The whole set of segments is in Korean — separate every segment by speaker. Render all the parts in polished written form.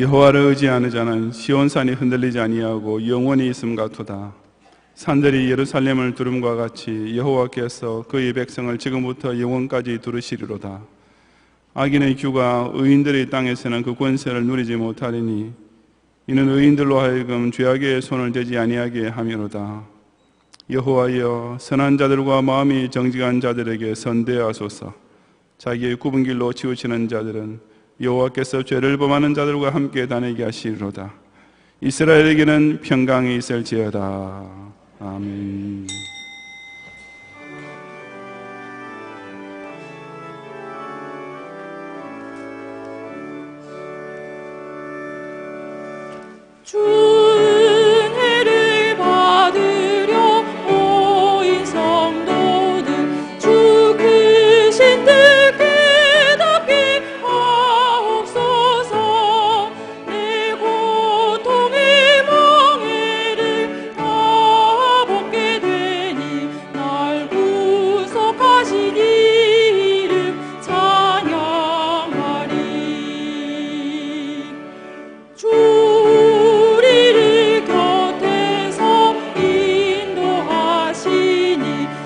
Speaker 1: 여호와를 의지하는 자는 시온산이 흔들리지 아니하고 영원히 있음 같도다. 산들이 예루살렘을 두름과 같이 여호와께서 그의 백성을 지금부터 영원까지 두르시리로다. 악인의 규가 의인들의 땅에서는 그 권세를 누리지 못하리니 이는 의인들로 하여금 죄악의 손을 대지 아니하게 함이로다. 여호와여, 선한 자들과 마음이 정직한 자들에게 선대하소서. 자기의 굽은 길로 치우치는 자들은 여호와께서 죄를 범하는 자들과 함께 다니게 하시리로다. 이스라엘에게는 평강이 있을지어다. 아멘.
Speaker 2: 주 은혜를 받으려 모인 성도들, 주 크신 뜻 깨닫게 하옵소서. 내 고통의 멍에를 다 벗게 되니 날 구속하신 이름 찬양하리. 우리를 곁에서 인도하시니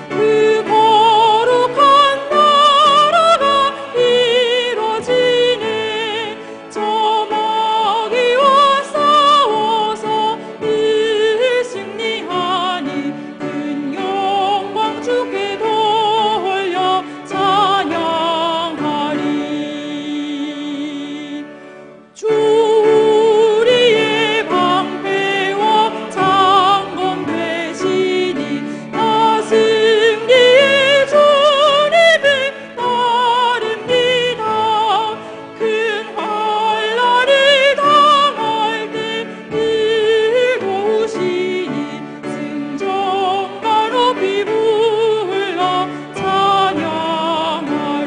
Speaker 2: 그 거룩한 나라가 이루어지네. 저 마귀와 싸워서 늘 승리하니 큰 영광 주께 돌려 찬양하리. 주 우리의 방패와 창검 되시니 나 승리의 주님을 따릅니다. 큰 환난을 당할 때 의로우시니 승전가 높이 불러 찬양하리.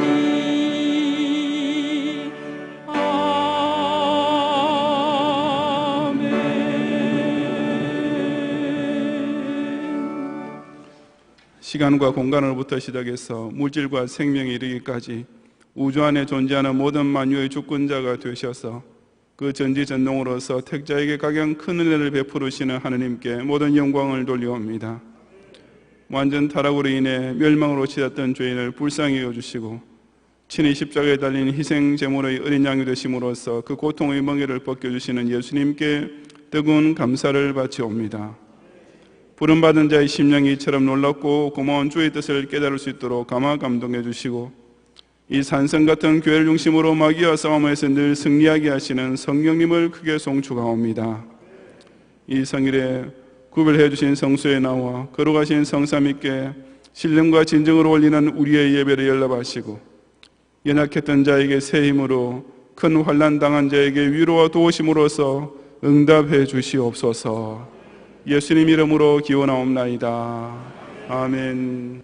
Speaker 1: 시간과 공간으로부터 시작해서 물질과 생명에 이르기까지 우주 안에 존재하는 모든 만유의 주권자가 되셔서 그 전지전능으로서 택자에게 가장 큰 은혜를 베푸시는 하느님께 모든 영광을 돌려옵니다. 완전 타락으로 인해 멸망으로 치닫던 죄인을 불쌍히 여주시고 친히 십자가에 달린 희생 제물의 어린 양이 되심으로써 그 고통의 멍에를 벗겨주시는 예수님께 뜨거운 감사를 바치옵니다. 부름받은 자의 심령이 이처럼 놀랍고 고마운 주의 뜻을 깨달을 수 있도록 감화 감동해 주시고 이 산성 같은 교회를 중심으로 마귀와 싸움에서 늘 승리하게 하시는 성령님을 크게 송축하옵니다. 이 성일에 구별해 주신 성소에 나와 거룩하신 성삼위께 신령과 진정으로 올리는 우리의 예배를 연락하시고 연약했던 자에게 새 힘으로 큰 환난 당한 자에게 위로와 도우심으로써 응답해 주시옵소서. 예수님 이름으로 기원하옵나이다. 아멘.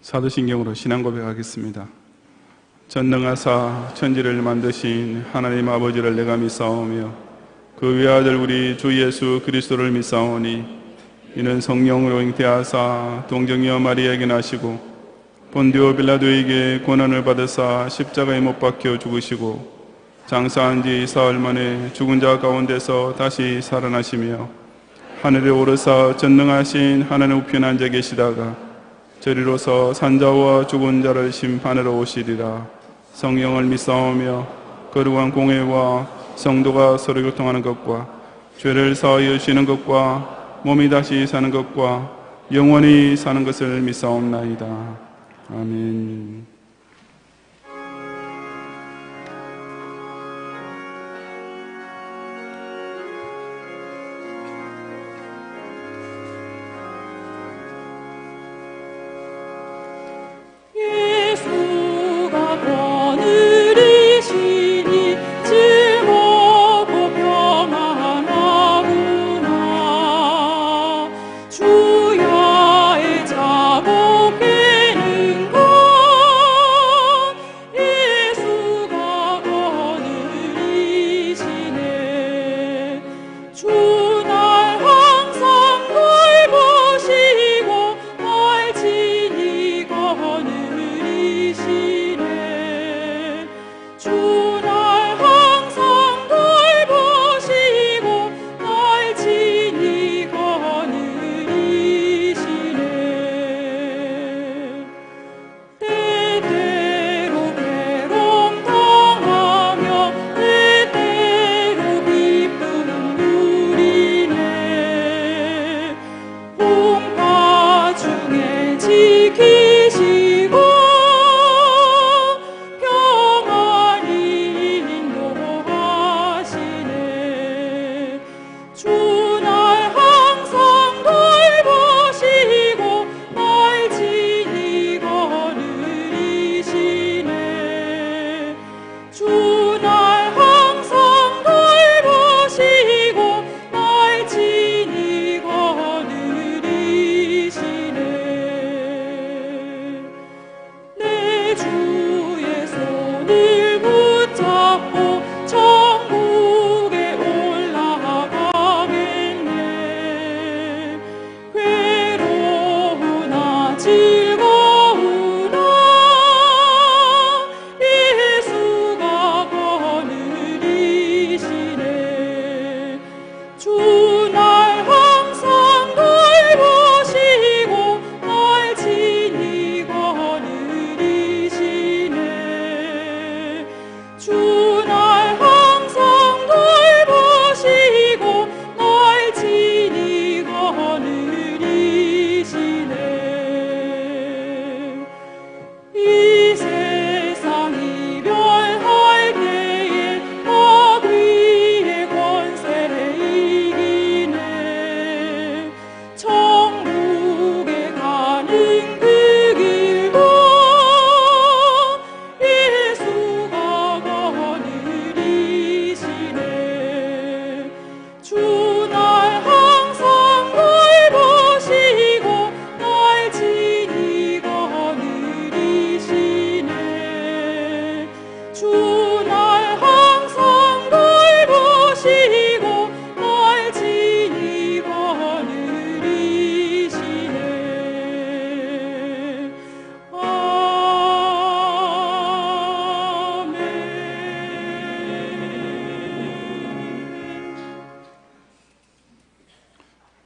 Speaker 1: 사도신경으로 신앙 고백하겠습니다. 전능하사 천지를 만드신 하나님 아버지를 내가 믿사오며 그 외아들 우리 주 예수 그리스도를 믿사오니 이는 성령으로 잉태하사 동정녀 마리아에게 나시고 본디오 빌라도에게 고난을 받으사 십자가에 못 박혀 죽으시고 장사한 지 사흘 만에 죽은 자 가운데서 다시 살아나시며 하늘에 오르사 전능하신 하나님 우편에 앉아 계시다가 저리로서 산자와 죽은 자를 심판하러 오시리라. 성령을 믿사오며 거룩한 공회와 성도가 서로 교통하는 것과 죄를 사하여 주시는 것과 몸이 다시 사는 것과 영원히 사는 것을 믿사옵나이다. 아멘.
Speaker 2: 예수가 거느리시니 즐겁고 평안하구나. 주야의 자복 깨는 것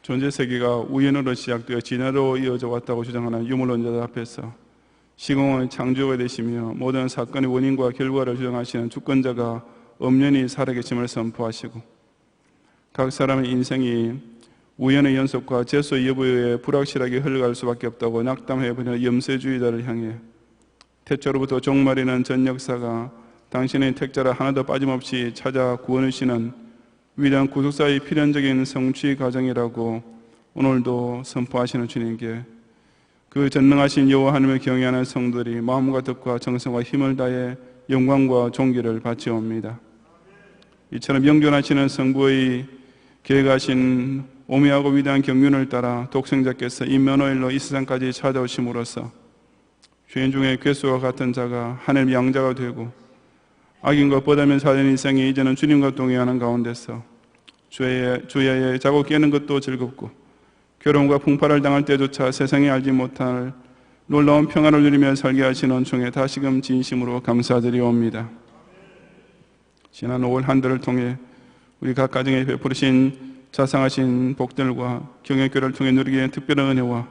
Speaker 1: 존재 세계가 우연으로 시작되어 진화로 이어져 왔다고 주장하는 유물론자들 앞에서 시공의 창조가 되시며 모든 사건의 원인과 결과를 주장하시는 주권자가 엄연히 살아계심을 선포하시고 각 사람의 인생이 우연의 연속과 재수 여부에 의해 불확실하게 흘러갈 수밖에 없다고 낙담해버리는 염세주의자를 향해 태초로부터 종말이는 전 역사가 당신의 택자라 하나도 빠짐없이 찾아 구원하시는 위대한 구속사의 필연적인 성취 과정이라고 오늘도 선포하시는 주님께 그 전능하신 여호와 하나님을 경외하는 성도들이 마음과 뜻과 정성과 힘을 다해 영광과 존귀를 바치옵니다. 이처럼 영존하시는 성부의 계획하신 오묘하고 위대한 경륜을 따라 독생자께서 임마누엘로 이 세상까지 찾아오심으로써 죄인 중에 괴수와 같은 자가 하나님의 양자가 되고 악인과 뻗으면 사는 인생이 이제는 주님과 동행하는 가운데서 주야에 자고 깨는 것도 즐겁고 괴로움과 풍파를 당할 때조차 세상에 알지 못할 놀라운 평안을 누리며 살게 하시는 중에 다시금 진심으로 감사드리옵니다. 지난 5월 한 달을 통해 우리 각 가정에 베푸르신 자상하신 복들과 경영교를 통해 누리게 된 특별한 은혜와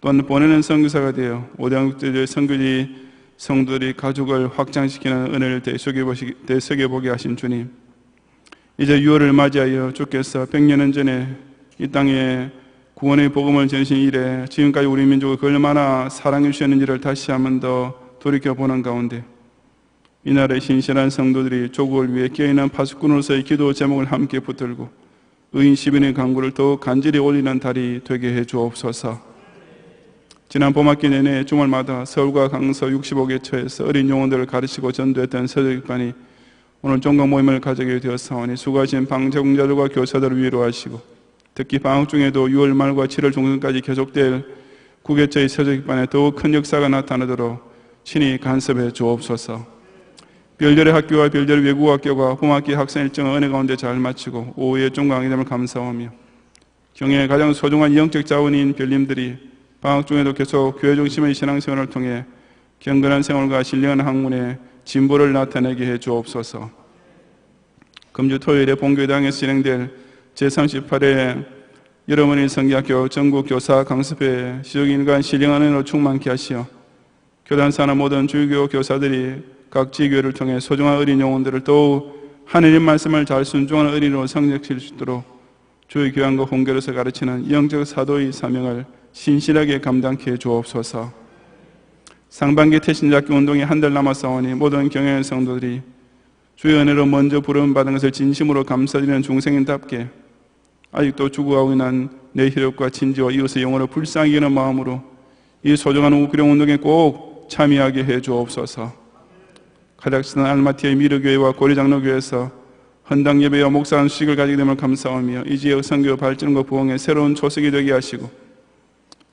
Speaker 1: 또한 보내는 선교사가 되어 오대한국제의 선교지 성도들이 가족을 확장시키는 은혜를 되새겨보게 하신 주님, 이제 6월을 맞이하여 주께서 100년 전에 이 땅에 구원의 복음을 전신 이래 지금까지 우리 민족을 얼마나 사랑해 주셨는지를 다시 한번 더 돌이켜보는 가운데 이 나라의 신실한 성도들이 조국을 위해 깨어있는 파수꾼으로서의 기도 제목을 함께 붙들고 의인 10인의 강구를 더욱 간절히 올리는 달이 되게 해 주옵소서. 지난 봄학기 내내 주말마다 서울과 강서 65개처에서 어린 영혼들을 가르치고 전도했던 서적반이 오늘 종강 모임을 가지게 되었사오니 수고하신 방제공자들과 교사들을 위로하시고 특히 방학 중에도 6월 말과 7월 중순까지 계속될 9개처의 서적반에 더욱 큰 역사가 나타나도록 친히 간섭해 주옵소서. 별들의 학교와 별들의 외국어학교가 봄학기 학생 일정을 은혜 가운데 잘 마치고 오후에 종강하게 됨을 감사하며 경애의 가장 소중한 영적 자원인 별님들이 방학 중에도 계속 교회 중심의 신앙생활을 통해 경건한 생활과 신령한 학문에 진보를 나타내게 해 주옵소서. 금주 토요일에 본교당에서 진행될 제38회 여러분의 성기학교 전국 교사 강습회 시족인간 신령한 은혜로 충만케 하시어 교단사나 모든 주교 교사들이 각 지교회를 통해 소중한 어린 영혼들을 더욱 하느님 말씀을 잘 순종하는 어린이로 성장시킬 수 있도록 주의 교양과 공교로서 가르치는 영적 사도의 사명을 신실하게 감당케 해 주옵소서. 상반기 태신자학교 운동이 한 달 남았사오니 모든 경영의 성도들이 주의 은혜로 먼저 부름 받은 것을 진심으로 감사드리는 중생인답게 아직도 죽어가고 있는 내 혈육과 친지와 이웃의 영혼을 불쌍히 여기는 마음으로 이 소중한 우구령 운동에 꼭 참여하게 해 주옵소서. 카자흐스탄 알마티의 미르교회와 고리장로교회에서 헌당 예배와 목사한 수식을 가지게 됨을 감사하며 이 지역 선교 발전과 부흥의 새로운 초석이 되게 하시고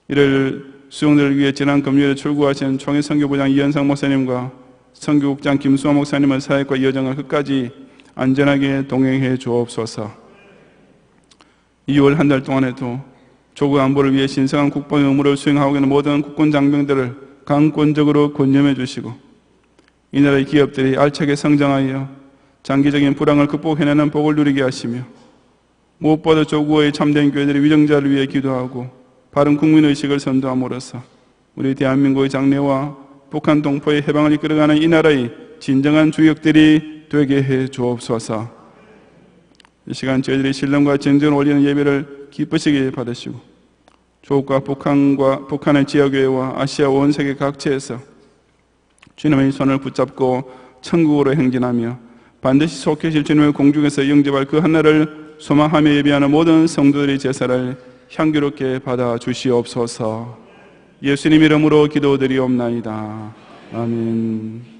Speaker 1: 이를 수용들을 위해 지난 금요일에 출구하신 총회 선교부장 이현상 목사님과 선교국장 김수환 목사님의 사역과 여정을 끝까지 안전하게 동행해 주옵소서. 2월 한 달 동안에도 조국 안보를 위해 신성한 국방의 의무를 수행하고 있는 모든 국군 장병들을 강권적으로 권념해 주시고 이 나라의 기업들이 알차게 성장하여 장기적인 불황을 극복해내는 복을 누리게 하시며 무엇보다 조국의 참된 교회들이 위정자를 위해 기도하고 바른 국민의식을 선도함으로써 우리 대한민국의 장래와 북한 동포의 해방을 이끌어가는 이 나라의 진정한 주역들이 되게 해 주옵소서. 이 시간 저희들이 신령과 정전을 올리는 예배를 기쁘시게 받으시고 조국과 북한의 지역교회와 아시아 온 세계 각지에서 주님의 손을 붙잡고 천국으로 행진하며 반드시 속해질 주님의 공중에서 영접할 그 한날을 소망하며 예배하는 모든 성도들의 제사를 향기롭게 받아 주시옵소서. 예수님 이름으로 기도드리옵나이다. 아멘.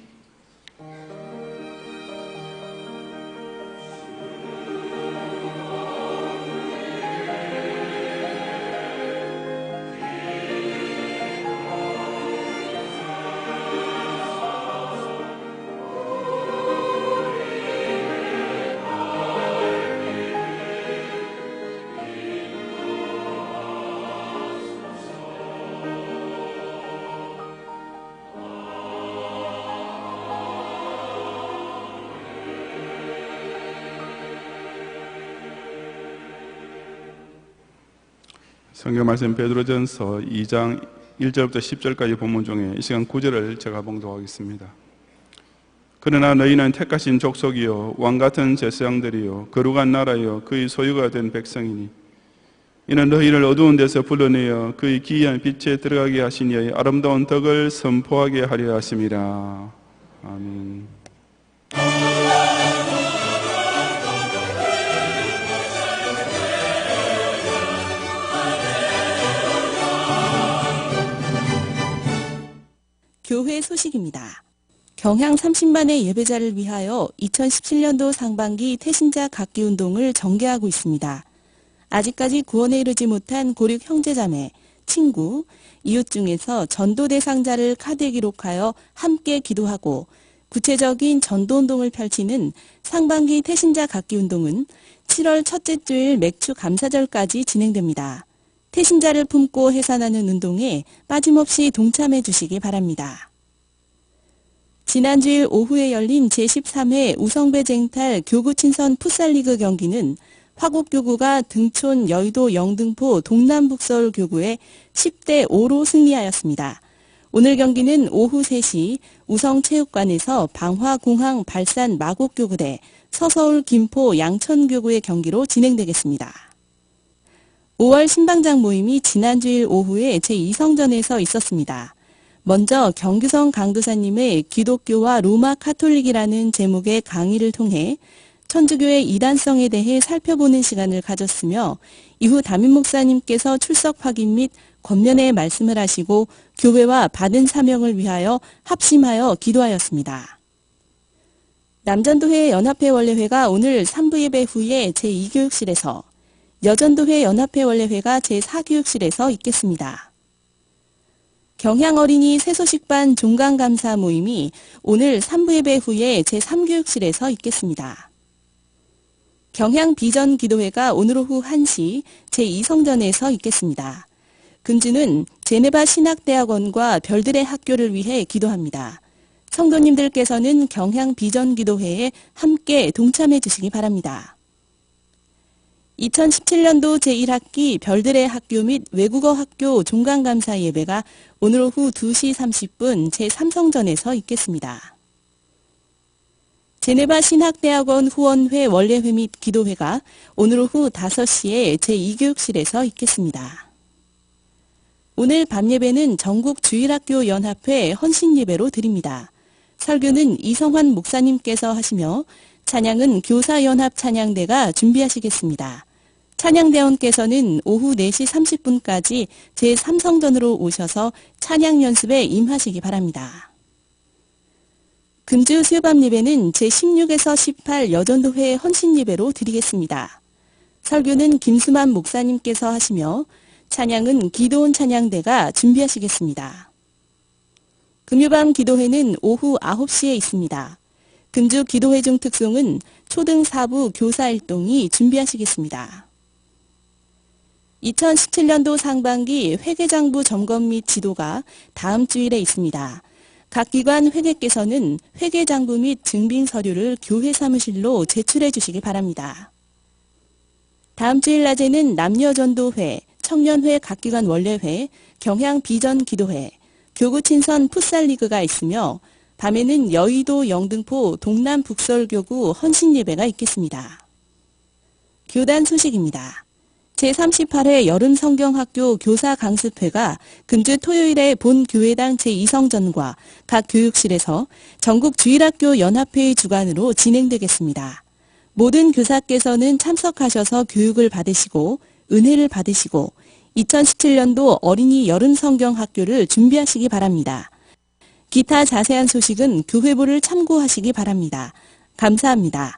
Speaker 1: 성경 말씀 베드로전서 2장 1절부터 10절까지 본문 중에 이 시간 9절을 제가 봉독하겠습니다. 그러나 너희는 택하신 족속이요 왕같은 제사장들이요 거룩한 나라요 그의 소유가 된 백성이니 이는 너희를 어두운 데서 불러내어 그의 기이한 빛에 들어가게 하신 이의 아름다운 덕을 선포하게 하려 하심이라. 아멘.
Speaker 3: 교회 소식입니다. 경향 30만의 예배자를 위하여 2017년도 상반기 태신자 각기 운동을 전개하고 있습니다. 아직까지 구원에 이르지 못한 고륙 형제자매, 친구, 이웃 중에서 전도 대상자를 카드에 기록하여 함께 기도하고 구체적인 전도운동을 펼치는 상반기 태신자 각기 운동은 7월 첫째 주일 맥주 감사절까지 진행됩니다. 태신자를 품고 해산하는 운동에 빠짐없이 동참해 주시기 바랍니다. 지난 주일 오후에 열린 제13회 우성배 쟁탈 교구 친선 풋살리그 경기는 화곡교구가 등촌 여의도 영등포 동남북서울 교구에 10대 5로 승리하였습니다. 오늘 경기는 오후 3시 우성체육관에서 방화공항 발산 마곡교구대 서서울 김포 양천교구의 경기로 진행되겠습니다. 5월 신방장 모임이 지난주일 오후에 제2성전에서 있었습니다. 먼저 경규성 강도사님의 기독교와 로마 카톨릭이라는 제목의 강의를 통해 천주교의 이단성에 대해 살펴보는 시간을 가졌으며 이후 담임 목사님께서 출석 확인 및 권면의 말씀을 하시고 교회와 받은 사명을 위하여 합심하여 기도하였습니다. 남전도회 연합회 원례회가 오늘 3부 예배 후에 제2교육실에서 여전도회 연합회 원례회가 제4교육실에서 있겠습니다. 경향어린이 새소식반 종강감사 모임이 오늘 3부 예배 후에 제3교육실에서 있겠습니다. 경향비전기도회가 오늘 오후 1시 제2성전에서 있겠습니다. 금주는 제네바 신학대학원과 별들의 학교를 위해 기도합니다. 성도님들께서는 경향비전기도회에 함께 동참해 주시기 바랍니다. 2017년도 제1학기 별들의 학교 및 외국어 학교 종강감사 예배가 오늘 오후 2시 30분 제3성전에서 있겠습니다. 제네바 신학대학원 후원회 원례회 및 기도회가 오늘 오후 5시에 제2교육실에서 있겠습니다. 오늘 밤예배는 전국주일학교 연합회 헌신예배로 드립니다. 설교는 이성환 목사님께서 하시며 찬양은 교사연합 찬양대가 준비하시겠습니다. 찬양대원께서는 오후 4시 30분까지 제3성전으로 오셔서 찬양 연습에 임하시기 바랍니다. 금주 수요밤 예배는 제16에서 18 여전도회 헌신예배로 드리겠습니다. 설교는 김수만 목사님께서 하시며 찬양은 기도원 찬양대가 준비하시겠습니다. 금요밤 기도회는 오후 9시에 있습니다. 금주 기도회 중 특송은 초등 4부 교사일동이 준비하시겠습니다. 2017년도 상반기 회계장부 점검 및 지도가 다음 주일에 있습니다. 각 기관 회계께서는 회계장부 및 증빙 서류를 교회 사무실로 제출해 주시기 바랍니다. 다음 주일 낮에는 남녀전도회, 청년회 각 기관 원례회, 경향비전기도회, 교구친선 풋살리그가 있으며 밤에는 여의도 영등포 동남북설교구 헌신예배가 있겠습니다. 교단 소식입니다. 제38회 여름성경학교 교사강습회가 금주 토요일에 본 교회당 제2성전과 각 교육실에서 전국주일학교 연합회의 주관으로 진행되겠습니다. 모든 교사께서는 참석하셔서 교육을 받으시고 은혜를 받으시고 2017년도 어린이 여름성경학교를 준비하시기 바랍니다. 기타 자세한 소식은 교회부를 참고하시기 바랍니다. 감사합니다.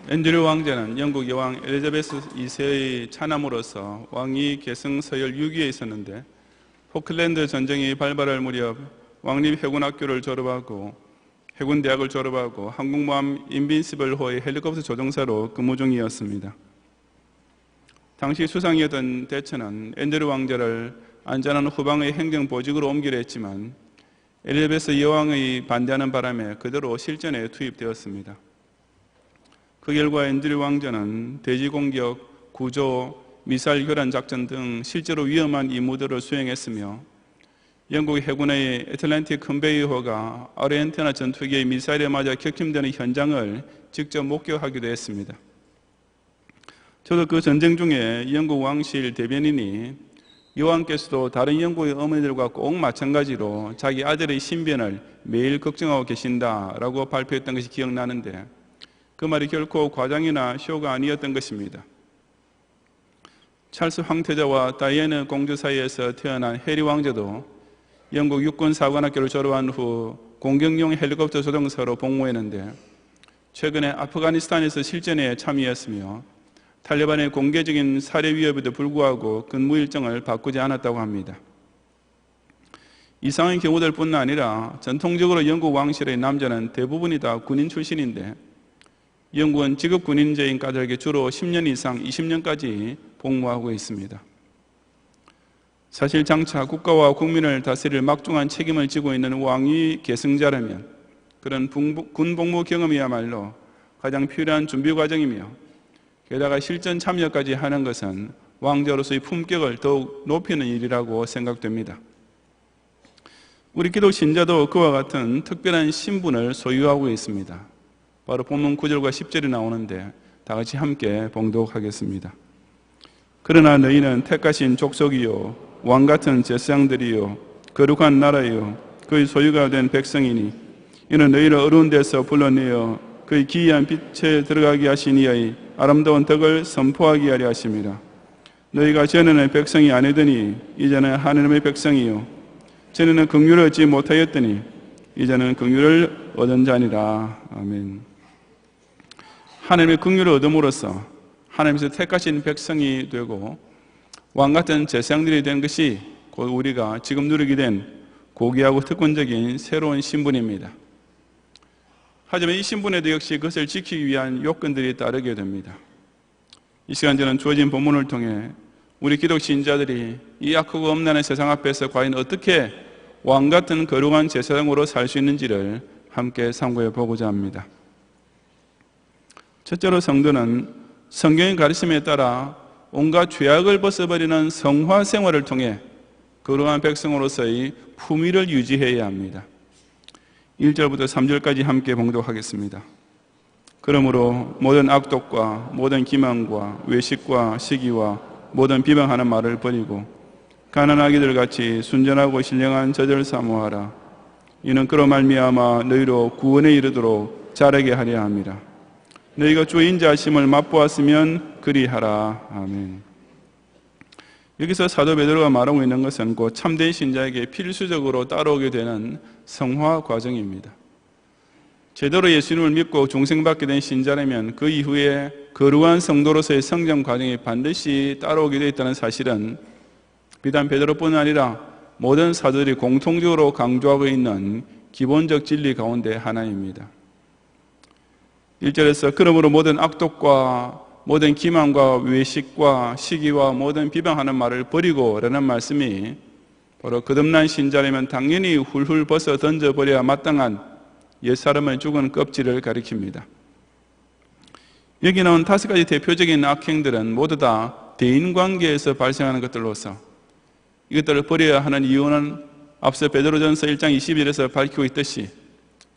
Speaker 1: 앤드류 왕자는 영국 여왕 엘리자베스 2세의 차남으로서 왕위 계승 서열 6위에 있었는데 포클랜드 전쟁이 발발할 무렵 왕립 해군학교를 졸업하고 해군대학을 졸업하고 항공모함 인빈시블호의 헬리콥터 조종사로 근무 중이었습니다. 당시 수상이었던 대처는 앤드류 왕자를 안전한 후방의 행정보직으로 옮기려 했지만 엘리자베스 여왕의 반대하는 바람에 그대로 실전에 투입되었습니다. 그 결과 앤드류 왕자는 대지공격, 구조, 미사일 교란 작전 등 실제로 위험한 임무들을 수행했으며 영국 해군의 애틀랜틱 컨베이어호가 아르헨티나 전투기의 미사일에 맞아 격침되는 현장을 직접 목격하기도 했습니다. 저도 그 전쟁 중에 영국 왕실 대변인이 여왕께서도 다른 영국의 어머니들과 꼭 마찬가지로 자기 아들의 신변을 매일 걱정하고 계신다라고 발표했던 것이 기억나는데 그 말이 결코 과장이나 쇼가 아니었던 것입니다. 찰스 황태자와 다이애나 공주 사이에서 태어난 해리 왕자도 영국 육군사관학교를 졸업한 후 공격용 헬리콥터 조종사로 복무했는데 최근에 아프가니스탄에서 실전에 참여했으며 탈레반의 공개적인 살해 위협에도 불구하고 근무 일정을 바꾸지 않았다고 합니다. 이상한 경우들 뿐만 아니라 전통적으로 영국 왕실의 남자는 대부분이 다 군인 출신인데 영국은 직업 군인제인 까닭에 주로 10년 이상 20년까지 복무하고 있습니다. 사실 장차 국가와 국민을 다스릴 막중한 책임을 지고 있는 왕위 계승자라면 그런 군 복무 경험이야말로 가장 필요한 준비 과정이며 게다가 실전 참여까지 하는 것은 왕자로서의 품격을 더욱 높이는 일이라고 생각됩니다. 우리 기독 신자도 그와 같은 특별한 신분을 소유하고 있습니다. 바로 본문 9절과 10절이 나오는데 다 같이 함께 봉독하겠습니다. 그러나 너희는 택하신 족속이요 왕같은 제사장들이요 거룩한 나라요 그의 소유가 된 백성이니 이는 너희를 어두운 데서 불러내어 그의 기이한 빛에 들어가게 하신 이의 아름다운 덕을 선포하게 하려 하심이라. 너희가 전에는 백성이 아니더니 이제는 하나님의 백성이요 전에는 긍휼을 얻지 못하였더니 이제는 긍휼을 얻은 자니라. 아멘. 하나님의 긍휼을 얻음으로써 하나님께서 택하신 백성이 되고 왕같은 제사장들이 된 것이 곧 우리가 지금 누리게 된 고귀하고 특권적인 새로운 신분입니다. 하지만 이 신분에도 역시 그것을 지키기 위한 요건들이 따르게 됩니다. 이 시간 저는 주어진 본문을 통해 우리 기독 신자들이 이 악하고 엄난한 세상 앞에서 과연 어떻게 왕같은 거룩한 제사장으로 살 수 있는지를 함께 참고해 보고자 합니다. 첫째로 성도는 성경의 가르침에 따라 온갖 죄악을 벗어버리는 성화 생활을 통해 거룩한 백성으로서의 품위를 유지해야 합니다. 1절부터 3절까지 함께 봉독하겠습니다. 그러므로 모든 악독과 모든 기만과 외식과 시기와 모든 비방하는 말을 버리고 가난아기들 같이 순전하고 신령한 젖을 사모하라. 이는 그로 말미암아 너희로 구원에 이르도록 자라게 하려 함이라. 너희가 주의 인자하심을 맛보았으면 그리하라. 아멘. 여기서 사도 베드로가 말하고 있는 것은 곧 참된 신자에게 필수적으로 따라오게 되는 성화 과정입니다. 제대로 예수님을 믿고 중생받게 된 신자라면 그 이후에 거룩한 성도로서의 성장 과정이 반드시 따라오게 되어 있다는 사실은 비단 베드로뿐 아니라 모든 사도들이 공통적으로 강조하고 있는 기본적 진리 가운데 하나입니다. 1절에서 그러므로 모든 악독과 모든 기만과 외식과 시기와 모든 비방하는 말을 버리고 라는 말씀이 바로 거듭난 신자라면 당연히 훌훌 벗어 던져버려야 마땅한 옛사람의 죽은 껍질을 가리킵니다. 여기 나온 5가지 대표적인 악행들은 모두 다 대인관계에서 발생하는 것들로서 이것들을 버려야 하는 이유는 앞서 베드로전서 1장 20절에서 밝히고 있듯이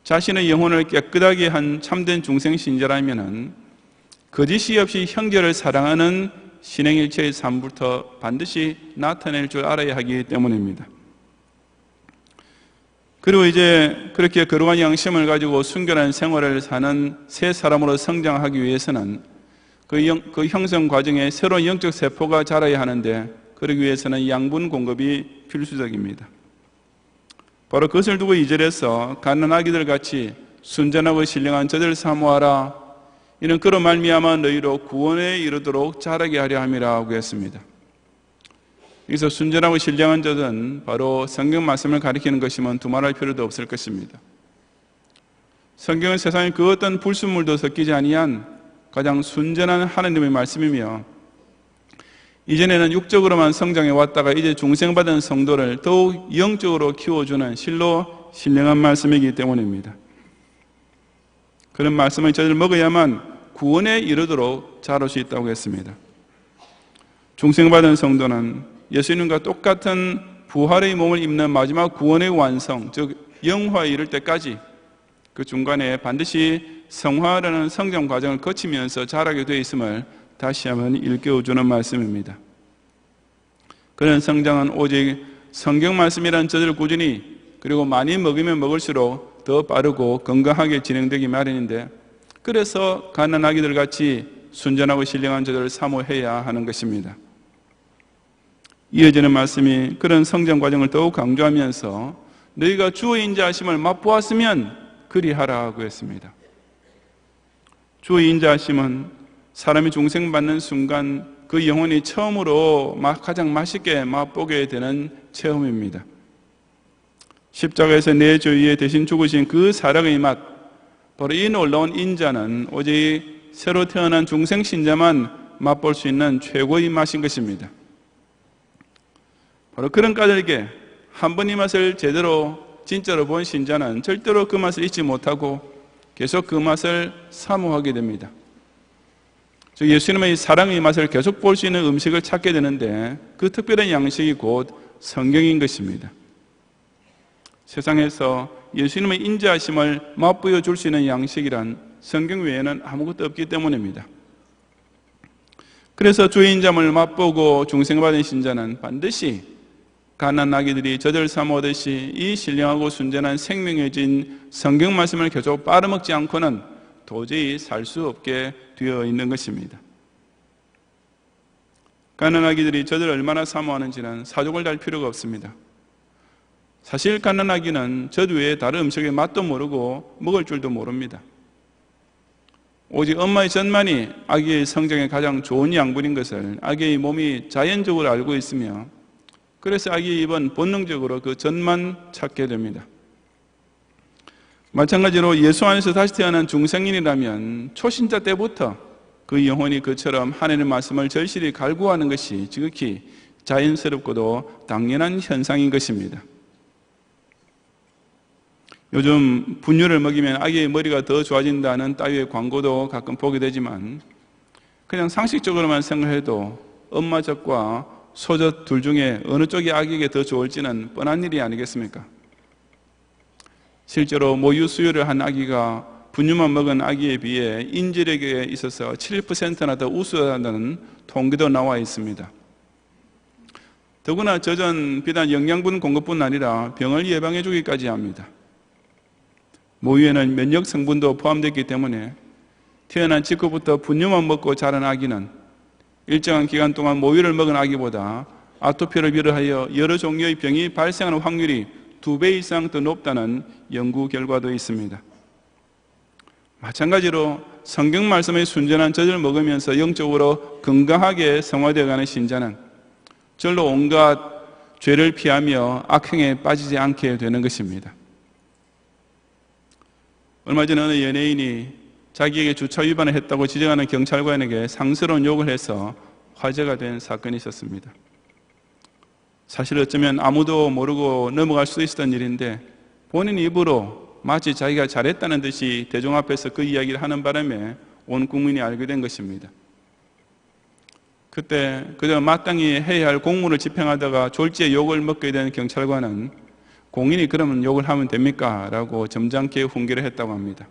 Speaker 1: 자신의 영혼을 깨끗하게 한 참된 중생신자라면 거짓이 없이 형제를 사랑하는 신행일체의 삶부터 반드시 나타낼 줄 알아야 하기 때문입니다. 그리고 이제 그렇게 거룩한 양심을 가지고 순결한 생활을 사는 새 사람으로 성장하기 위해서는 그 형성 과정에 새로운 영적 세포가 자라야 하는데 그러기 위해서는 양분 공급이 필수적입니다. 바로 그것을 두고 2절에서 가난아기들 같이 순전하고 신령한 젖을 사모하라. 이는 그로 말미암아 너희로 구원에 이르도록 자라게 하려 함이라고 했습니다. 여기서 순전하고 신령한 자들은 바로 성경 말씀을 가리키는 것이면 두말할 필요도 없을 것입니다. 성경은 세상에 그 어떤 불순물도 섞이지 아니한 가장 순전한 하나님의 말씀이며, 이전에는 육적으로만 성장해 왔다가 이제 중생받은 성도를 더욱 영적으로 키워주는 실로 신령한 말씀이기 때문입니다. 그런 말씀을 저들 먹어야만 구원에 이르도록 자랄 수 있다고 했습니다. 중생받은 성도는 예수님과 똑같은 부활의 몸을 입는 마지막 구원의 완성, 즉 영화에 이를 때까지 그 중간에 반드시 성화라는 성장 과정을 거치면서 자라게 되어 있음을 다시 한번 일깨워주는 말씀입니다. 그런 성장은 오직 성경 말씀이란 저들 꾸준히 그리고 많이 먹으면 먹을수록 더 빠르고 건강하게 진행되기 마련인데, 그래서 갓난아기들 같이 순전하고 신령한 저들을 사모해야 하는 것입니다. 이어지는 말씀이 그런 성장 과정을 더욱 강조하면서 너희가 주의 인자하심을 맛보았으면 그리하라고 했습니다. 주의 인자하심은 사람이 중생받는 순간 그 영혼이 처음으로 가장 맛있게 맛보게 되는 체험입니다. 십자가에서 내 죄 위에 대신 죽으신 그 사랑의 맛, 바로 이 놀라운 인자는 오직 새로 태어난 중생 신자만 맛볼 수 있는 최고의 맛인 것입니다. 바로 그런 까닭에 한 번 이 맛을 제대로 진짜로 본 신자는 절대로 그 맛을 잊지 못하고 계속 그 맛을 사모하게 됩니다. 즉 예수님의 사랑의 맛을 계속 볼 수 있는 음식을 찾게 되는데, 그 특별한 양식이 곧 성경인 것입니다. 세상에서 예수님의 인자하심을 맛보여 줄 수 있는 양식이란 성경 외에는 아무것도 없기 때문입니다. 그래서 주의 인자함을 맛보고 중생받은 신자는 반드시 갓난아기들이 젖을 사모하듯이 이 신령하고 순전한 생명의 진 성경 말씀을 계속 빨아먹지 않고는 도저히 살 수 없게 되어 있는 것입니다. 갓난아기들이 젖을 얼마나 사모하는지는 사족을 달 필요가 없습니다. 사실 갓난아기는 젖 외에 다른 음식의 맛도 모르고 먹을 줄도 모릅니다. 오직 엄마의 젖만이 아기의 성장에 가장 좋은 양분인 것을 아기의 몸이 자연적으로 알고 있으며, 그래서 아기의 입은 본능적으로 그 젖만 찾게 됩니다. 마찬가지로 예수 안에서 다시 태어난 중생인이라면 초신자 때부터 그 영혼이 그처럼 하나님의 말씀을 절실히 갈구하는 것이 지극히 자연스럽고도 당연한 현상인 것입니다. 요즘 분유를 먹이면 아기의 머리가 더 좋아진다는 따위의 광고도 가끔 보게 되지만, 그냥 상식적으로만 생각해도 엄마 젖과 소젖 둘 중에 어느 쪽이 아기에게 더 좋을지는 뻔한 일이 아니겠습니까? 실제로 모유 수유를 한 아기가 분유만 먹은 아기에 비해 인지력에 있어서 7%나 더 우수하다는 통계도 나와 있습니다. 더구나 젖은 비단 영양분 공급뿐 아니라 병을 예방해 주기까지 합니다. 모유에는 면역 성분도 포함되어 있기 때문에 태어난 직후부터 분유만 먹고 자란 아기는 일정한 기간 동안 모유를 먹은 아기보다 아토피를 비롯하여 여러 종류의 병이 발생하는 확률이 2배 이상 더 높다는 연구 결과도 있습니다. 마찬가지로 성경 말씀의 순전한 젖을 먹으면서 영적으로 건강하게 성화되어가는 신자는 절로 온갖 죄를 피하며 악행에 빠지지 않게 되는 것입니다. 얼마 전에 어느 연예인이 자기에게 주차 위반을 했다고 지적하는 경찰관에게 상스러운 욕을 해서 화제가 된 사건이 있었습니다. 사실 어쩌면 아무도 모르고 넘어갈 수도 있었던 일인데, 본인 입으로 마치 자기가 잘했다는 듯이 대중 앞에서 그 이야기를 하는 바람에 온 국민이 알게 된 것입니다. 그때 그저 마땅히 해야 할 공무를 집행하다가 졸지에 욕을 먹게 된 경찰관은 공인이 그러면 욕을 하면 됩니까? 라고 점잖게 훈계를 했다고 합니다.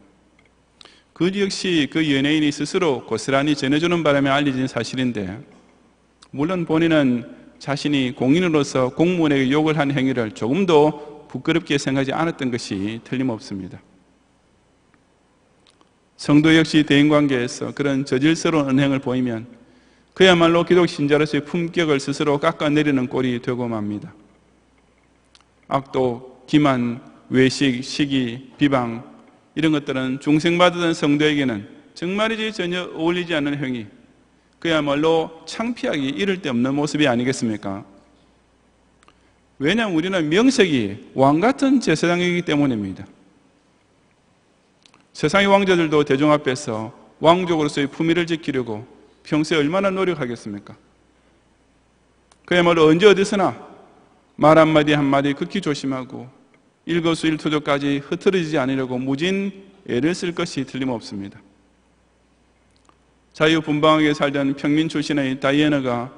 Speaker 1: 그 역시 그 연예인이 스스로 고스란히 전해주는 바람에 알려진 사실인데, 물론 본인은 자신이 공인으로서 공무원에게 욕을 한 행위를 조금도 부끄럽게 생각하지 않았던 것이 틀림없습니다. 성도 역시 대인관계에서 그런 저질스러운 언행을 보이면 그야말로 기독 신자로서의 품격을 스스로 깎아내리는 꼴이 되고 맙니다. 악독, 기만, 외식, 시기, 비방, 이런 것들은 중생받은 성도에게는 정말이지 전혀 어울리지 않는 행위, 그야말로 창피하기 이를 데 없는 모습이 아니겠습니까? 왜냐하면 우리는 명색이 왕같은 제사장이기 때문입니다. 세상의 왕자들도 대중 앞에서 왕족으로서의 품위를 지키려고 평소에 얼마나 노력하겠습니까? 그야말로 언제 어디서나 말 한마디 한마디 극히 조심하고 일거수일투족까지 흐트러지지 않으려고 무진 애를 쓸 것이 틀림없습니다. 자유분방하게 살던 평민 출신의 다이애나가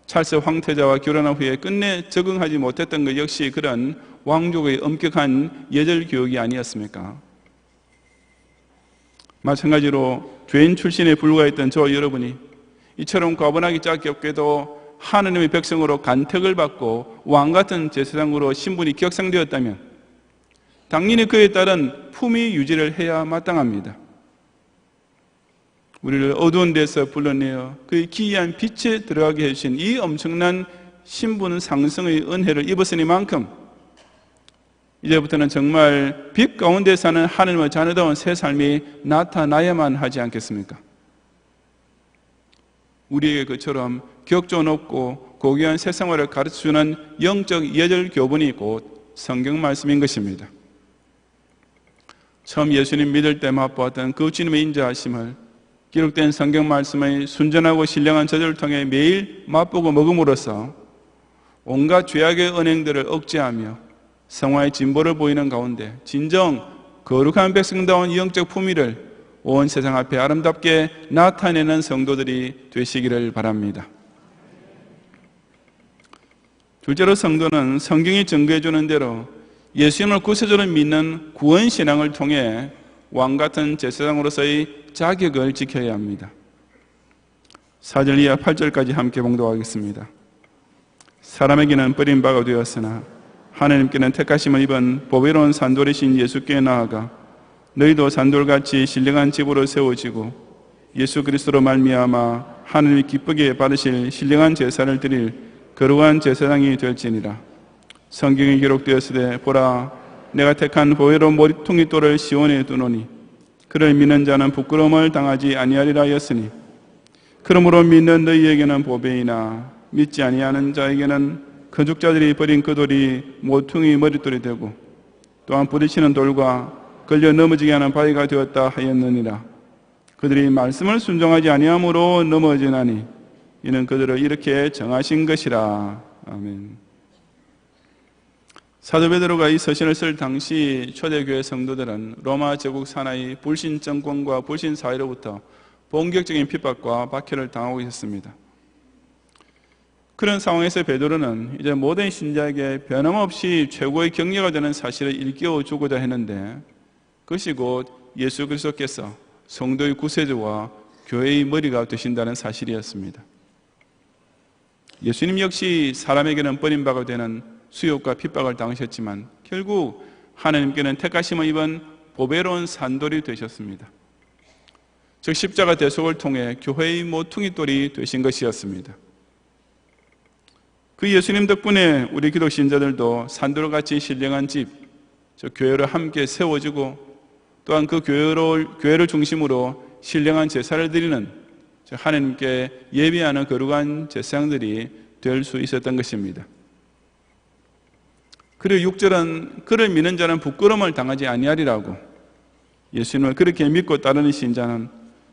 Speaker 1: 찰스 황태자와 결혼한 후에 끝내 적응하지 못했던 것 역시 그런 왕족의 엄격한 예절 교육이 아니었습니까? 마찬가지로 죄인 출신에 불과했던 저와 여러분이 이처럼 과분하기 짝이 없게도 하느님의 백성으로 간택을 받고 왕같은 제사장으로 신분이 격상되었다면 당연히 그에 따른 품위 유지를 해야 마땅합니다. 우리를 어두운 데서 불러내어 그의 기이한 빛에 들어가게 해주신 이 엄청난 신분 상승의 은혜를 입었으니만큼 이제부터는 정말 빛 가운데 사는 하느님의 자녀다운 새 삶이 나타나야만 하지 않겠습니까? 우리에게 그처럼 격조 높고 고귀한 새 생활을 가르쳐주는 영적 예절 교본이 곧 성경 말씀인 것입니다. 처음 예수님 믿을 때 맛보았던 그 주님의 인자하심을 기록된 성경 말씀의 순전하고 신령한 저절을 통해 매일 맛보고 먹음으로써 온갖 죄악의 언행들을 억제하며 성화의 진보를 보이는 가운데 진정 거룩한 백성다운 영적 품위를 온 세상 앞에 아름답게 나타내는 성도들이 되시기를 바랍니다. 둘째로 성도는 성경이 증거해 주는 대로 예수님을 구세주로 믿는 구원신앙을 통해 왕같은 제사장으로서의 자격을 지켜야 합니다. 4절 이하 8절까지 함께 봉독하겠습니다. 사람에게는 버림바가 되었으나 하나님께는 택하심을 입은 보배로운 산돌이신 예수께 나아가 너희도 산돌같이 신령한 집으로 세워지고 예수 그리스도로 말미암아 하나님이 기쁘게 받으실 신령한 제사를 드릴 거룩한 제사장이 될지니라. 성경에 기록되었으되 보라 내가 택한 보배로운 머리통이 돌을 시온에 두노니 그를 믿는 자는 부끄러움을 당하지 아니하리라 하였으니 그러므로 믿는 너희에게는 보배이나 믿지 아니하는 자에게는 건축자들이 버린 그 돌이 모퉁이 머릿돌이 되고 또한 부딪히는 돌과 걸려 넘어지게 하는 바위가 되었다 하였느니라. 그들이 말씀을 순종하지 아니함으로 넘어지나니 이는 그들을 이렇게 정하신 것이라. 아멘. 사도 베드로가 이 서신을 쓸 당시 초대교회 성도들은 로마 제국 산하의 불신 정권과 불신 사회로부터 본격적인 핍박과 박해를 당하고 있었습니다. 그런 상황에서 베드로는 이제 모든 신자에게 변함없이 최고의 격려가 되는 사실을 일깨워 주고자 했는데 그것이 곧 예수 그리스도께서 성도의 구세주와 교회의 머리가 되신다는 사실이었습니다. 예수님 역시 사람에게는 버림바가 되는 수욕과 핍박을 당하셨지만 결국 하나님께는 택하심을 입은 보배로운 산돌이 되셨습니다. 즉 십자가 대속을 통해 교회의 모퉁이돌이 되신 것이었습니다. 그 예수님 덕분에 우리 기독 신자들도 산돌같이 신령한 집, 즉 교회를 함께 세워지고 또한 그 교회를 중심으로 신령한 제사를 드리는 하나님께 예비하는 거룩한 제사장들이 될 수 있었던 것입니다. 그리고 6절은 그를 믿는 자는 부끄러움을 당하지 아니하리라고, 예수님을 그렇게 믿고 따르는 신자는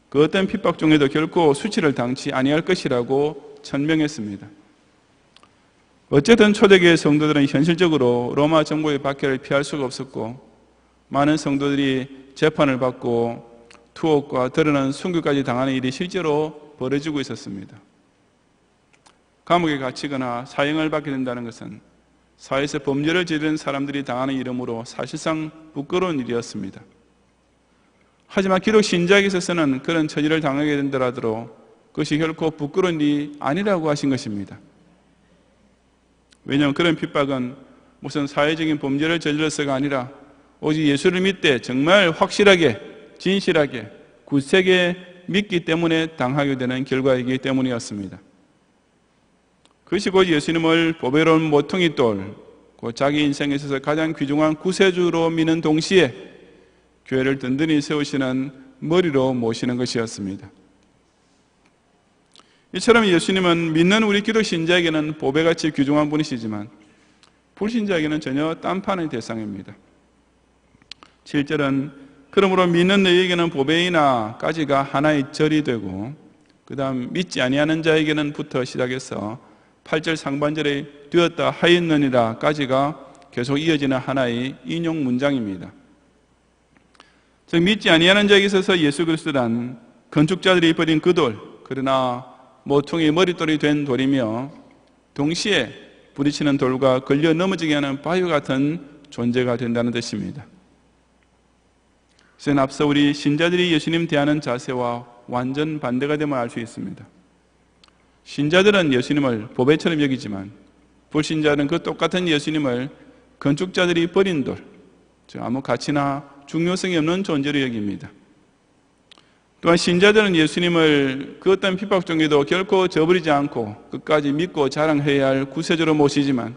Speaker 1: 그 어떤 핍박 중에도 결코 수치를 당치 아니할 것이라고 천명했습니다. 어쨌든 초대교회 성도들은 현실적으로 로마 정부의 박해를 피할 수가 없었고 많은 성도들이 재판을 받고 투옥과 드러난 순교까지 당하는 일이 실제로 벌어지고 있었습니다. 감옥에 갇히거나 사형을 받게 된다는 것은 사회에서 범죄를 저지른 사람들이 당하는 이름으로 사실상 부끄러운 일이었습니다. 하지만 기독 신자에게 있어서는 그런 처지를 당하게 된다라도 그것이 결코 부끄러운 일이 아니라고 하신 것입니다. 왜냐하면 그런 핍박은 무슨 사회적인 범죄를 저질러서가 아니라 오직 예수를 믿되 정말 확실하게 진실하게 굳세게 믿기 때문에 당하게 되는 결과이기 때문이었습니다. 그것이 곧 예수님을 보배로운 모퉁이돌, 곧 자기 인생에 있어서 가장 귀중한 구세주로 믿는 동시에 교회를 든든히 세우시는 머리로 모시는 것이었습니다. 이처럼 예수님은 믿는 우리 기독 신자에게는 보배같이 귀중한 분이시지만 불신자에게는 전혀 딴판의 대상입니다. 7절은 그러므로 믿는 너희에게는 보배이나 가지가 하나의 절이 되고 그 다음 믿지 아니하는 자에게는 부터 시작해서 8절 상반절에 되었다 하였느니라 까지가 계속 이어지는 하나의 인용 문장입니다. 즉 믿지 아니하는 자에게 있어서 예수 그리스도란 건축자들이 버린 그 돌, 그러나 모퉁이 머릿돌이 된 돌이며 동시에 부딪히는 돌과 걸려 넘어지게 하는 바위 같은 존재가 된다는 뜻입니다. 그래서 앞서 우리 신자들이 예수님 대하는 자세와 완전 반대가 됨을 알 수 있습니다. 신자들은 예수님을 보배처럼 여기지만 불신자는 그 똑같은 예수님을 건축자들이 버린 돌, 즉 아무 가치나 중요성이 없는 존재로 여깁니다. 또한 신자들은 예수님을 그 어떤 핍박 중에도 결코 저버리지 않고 끝까지 믿고 자랑해야 할 구세주로 모시지만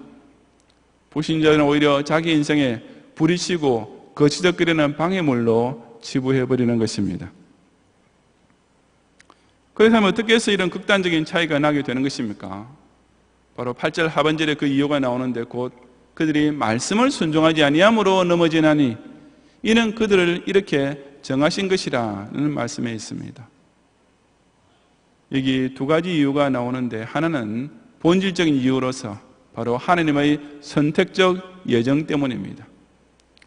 Speaker 1: 불신자들은 오히려 자기 인생에 부딪히고 거치적거리는 방해물로 치부해버리는 것입니다. 그래서 어떻게 해서 이런 극단적인 차이가 나게 되는 것입니까? 바로 8절 하반절에 그 이유가 나오는데 곧 그들이 말씀을 순종하지 아니함으로 넘어지나니 이는 그들을 이렇게 정하신 것이라는 말씀에 있습니다. 여기 두 가지 이유가 나오는데 하나는 본질적인 이유로서 바로 하나님의 선택적 예정 때문입니다.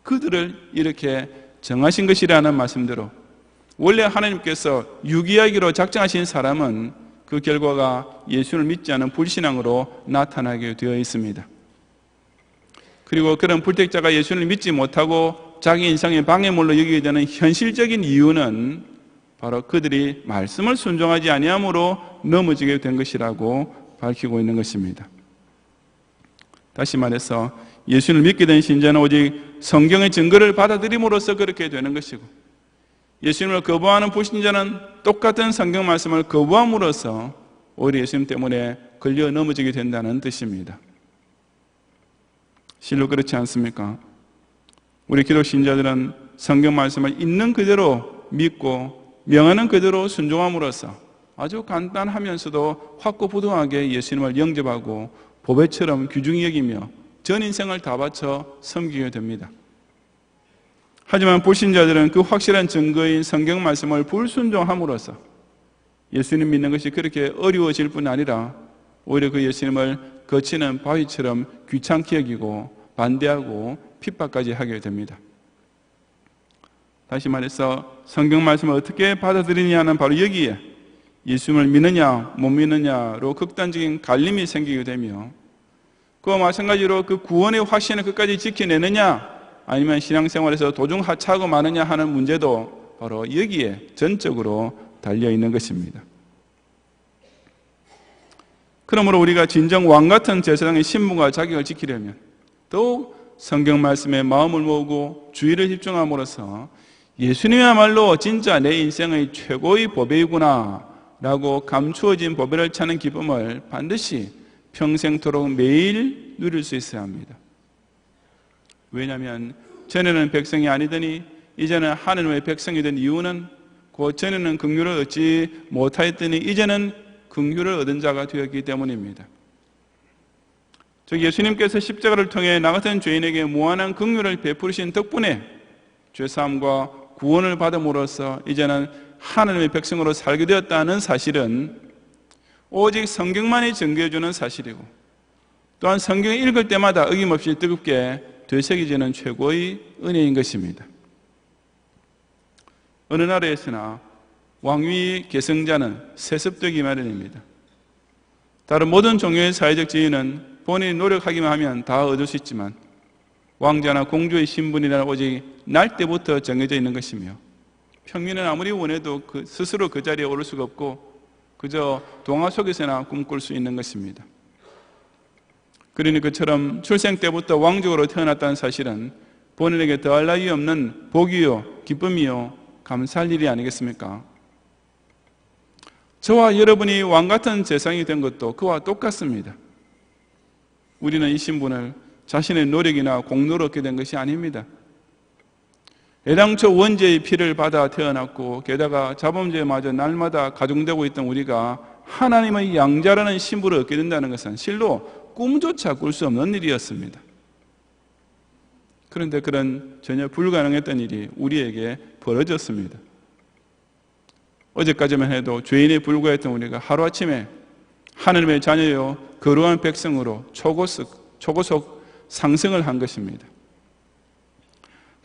Speaker 1: 그들을 이렇게 정하신 것이라는 말씀대로 원래 하나님께서 유기하기로 작정하신 사람은 그 결과가 예수를 믿지 않은 불신앙으로 나타나게 되어 있습니다. 그리고 그런 불택자가 예수를 믿지 못하고 자기 인생의 방해물로 여기게 되는 현실적인 이유는 바로 그들이 말씀을 순종하지 아니함으로 넘어지게 된 것이라고 밝히고 있는 것입니다. 다시 말해서 예수를 믿게 된 신자는 오직 성경의 증거를 받아들임으로써 그렇게 되는 것이고 예수님을 거부하는 불신자는 똑같은 성경 말씀을 거부함으로써 오히려 예수님 때문에 걸려 넘어지게 된다는 뜻입니다. 실로 그렇지 않습니까? 우리 기독 신자들은 성경 말씀을 있는 그대로 믿고 명하는 그대로 순종함으로써 아주 간단하면서도 확고부동하게 예수님을 영접하고 보배처럼 귀중히 여기며 전 인생을 다 바쳐 섬기게 됩니다. 하지만 불신자들은 그 확실한 증거인 성경 말씀을 불순종함으로써 예수님 믿는 것이 그렇게 어려워질 뿐 아니라 오히려 그 예수님을 거치는 바위처럼 귀찮게 여기고 반대하고 핍박까지 하게 됩니다. 다시 말해서 성경 말씀을 어떻게 받아들이냐는 바로 여기에 예수님을 믿느냐 못 믿느냐로 극단적인 갈림이 생기게 되며 그와 마찬가지로 그 구원의 확신을 끝까지 지켜내느냐 아니면 신앙생활에서 도중하차하고 마느냐 하는 문제도 바로 여기에 전적으로 달려있는 것입니다. 그러므로 우리가 진정 왕같은 제사장의 신분과 자격을 지키려면 더욱 성경 말씀에 마음을 모으고 주의를 집중함으로써 예수님이야말로 진짜 내 인생의 최고의 보배이구나 라고 감추어진 보배를 찾는 기쁨을 반드시 평생토록 매일 누릴 수 있어야 합니다. 왜냐하면 전에는 백성이 아니더니 이제는 하나님의 백성이 된 이유는 곧 전에는 긍휼을 얻지 못하였더니 이제는 긍휼을 얻은 자가 되었기 때문입니다. 즉 예수님께서 십자가를 통해 나 같은 죄인에게 무한한 긍휼을 베푸신 덕분에 죄사함과 구원을 받음으로써 이제는 하나님의 백성으로 살게 되었다는 사실은 오직 성경만이 증거해주는 사실이고 또한 성경을 읽을 때마다 어김없이 뜨겁게 되새겨지는 최고의 은혜인 것입니다. 어느 나라에서나 왕위 계승자는 세습되기 마련입니다. 다른 모든 종류의 사회적 지위는 본인이 노력하기만 하면 다 얻을 수 있지만 왕자나 공주의 신분이란 오직 날 때부터 정해져 있는 것이며 평민은 아무리 원해도 스스로 그 자리에 오를 수가 없고 그저 동화 속에서나 꿈꿀 수 있는 것입니다. 그러니 그처럼 출생 때부터 왕족으로 태어났다는 사실은 본인에게 더할 나위 없는 복이요 기쁨이요 감사할 일이 아니겠습니까? 저와 여러분이 왕같은 재상이 된 것도 그와 똑같습니다. 우리는 이 신분을 자신의 노력이나 공로로 얻게 된 것이 아닙니다. 애당초 원죄의 피를 받아 태어났고 게다가 자범죄마저 날마다 가중되고 있던 우리가 하나님의 양자라는 신분을 얻게 된다는 것은 실로 꿈조차 꿀 수 없는 일이었습니다. 그런데 그런 전혀 불가능했던 일이 우리에게 벌어졌습니다. 어제까지만 해도 죄인에 불과했던 우리가 하루아침에 하나님의 자녀요 거룩한 백성으로 초고속 상승을 한 것입니다.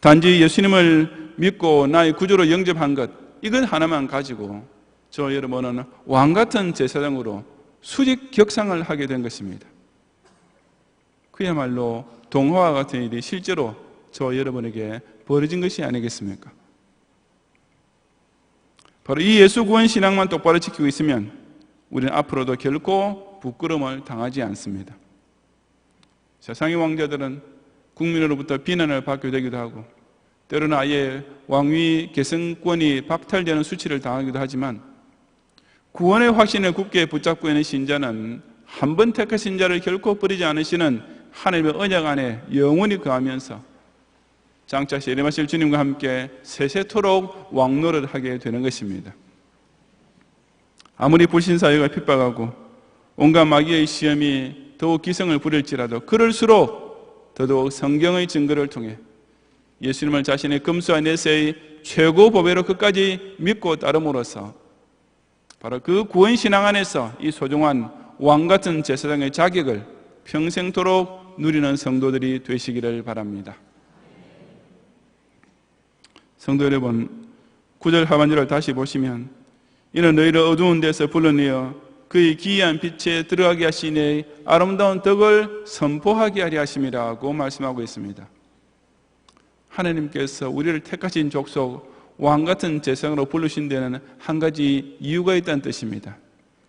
Speaker 1: 단지 예수님을 믿고 나의 구주로 영접한 것, 이것 하나만 가지고 저 여러분은 왕같은 제사장으로 수직 격상을 하게 된 것입니다. 그야말로 동화와 같은 일이 실제로 저 여러분에게 벌어진 것이 아니겠습니까? 바로 이 예수 구원 신앙만 똑바로 지키고 있으면 우리는 앞으로도 결코 부끄러움을 당하지 않습니다. 세상의 왕자들은 국민으로부터 비난을 받게 되기도 하고 때로는 아예 왕위 계승권이 박탈되는 수치를 당하기도 하지만 구원의 확신을 굳게 붙잡고 있는 신자는 한 번 택하신 자를 결코 버리지 않으시는 하나님의 언약 안에 영원히 거하면서 장차 세례마실 주님과 함께 세세토록 왕노를 하게 되는 것입니다. 아무리 불신사회가 핍박하고 온갖 마귀의 시험이 더욱 기승을 부릴지라도 그럴수록 더더욱 성경의 증거를 통해 예수님을 자신의 금수와 내세의 최고 보배로 끝까지 믿고 따름으로써 바로 그 구원신앙 안에서 이 소중한 왕같은 제사장의 자격을 평생토록 누리는 성도들이 되시기를 바랍니다. 성도 여러분, 9절 하반절을 다시 보시면 이는 너희를 어두운 데서 불러내어 그의 기이한 빛에 들어가게 하시니 아름다운 덕을 선포하게 하려 하심이라고 말씀하고 있습니다. 하나님께서 우리를 택하신 족속 왕같은 제사장으로 부르신 데는 한 가지 이유가 있다는 뜻입니다.